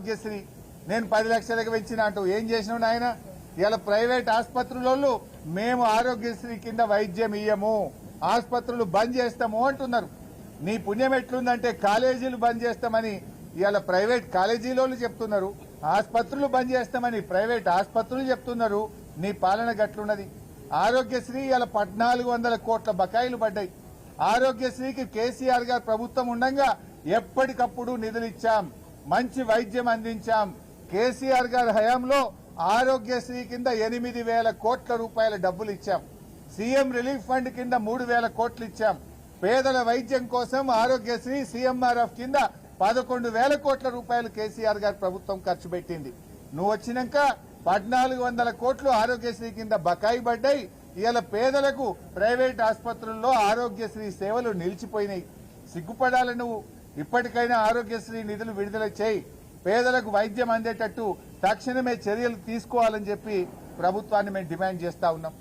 ఆరోగ్యశ్రీ నేను 10 లక్షలకు పెంచిన అంటూ ఏం చేసినావు నాయన? ఇలా ప్రైవేట్ ఆసుపత్రులలో మేము ఆరోగ్యశ్రీ కింద వైద్యం ఇయ్యము, ఆసుపత్రులు బంద్ చేస్తాము అంటున్నారు. నీ పుణ్యం ఎట్లుందంటే కాలేజీలు బంద్ చేస్తామని ఇవాళ ప్రైవేట్ కాలేజీలోళ్ళు చెప్తున్నారు, ఆసుపత్రులు బంద్ చేస్తామని ప్రైవేట్ ఆసుపత్రులు చెప్తున్నారు. నీ పాలన గట్లున్నది. ఆరోగ్యశ్రీ ఇవాళ 1400 కోట్ల బకాయిలు పడ్డాయి. ఆరోగ్యశ్రీకి కేసీఆర్ గారు ప్రభుత్వం ఉండగా ఎప్పటికప్పుడు నిధులు ఇచ్చాం, మంచి వైద్యం అందించాం. కేసీఆర్ గారి హయాంలో ఆరోగ్యశ్రీ కింద 8,000 కోట్ల రూపాయల డబ్బులు ఇచ్చాం. సీఎం రిలీఫ్ ఫండ్ కింద 3,000 కోట్లు ఇచ్చాం. పేదల వైద్యం కోసం ఆరోగ్యశ్రీ సీఎంఆర్ఎఫ్ కింద 11,000 కోట్ల రూపాయలు కేసీఆర్ గారి ప్రభుత్వం ఖర్చు పెట్టింది. నువ్వు వచ్చినాక 1,400 కోట్లు ఆరోగ్యశ్రీ కింద బకాయి పడ్డాయి. ఇవాళ పేదలకు ప్రైవేట్ ఆసుపత్రుల్లో ఆరోగ్యశ్రీ సేవలు నిలిచిపోయినాయి. సిగ్గుపడాలి నువ్వు. ఇప్పటికైనా ఆరోగ్యశ్రీ నిధులు విడుదల చేయి, పేదలకు వైద్యం అందేటట్టు తక్షణమే చర్యలు తీసుకోవాలని చెప్పి ప్రభుత్వాన్ని మేము డిమాండ్ చేస్తా ఉన్నాం.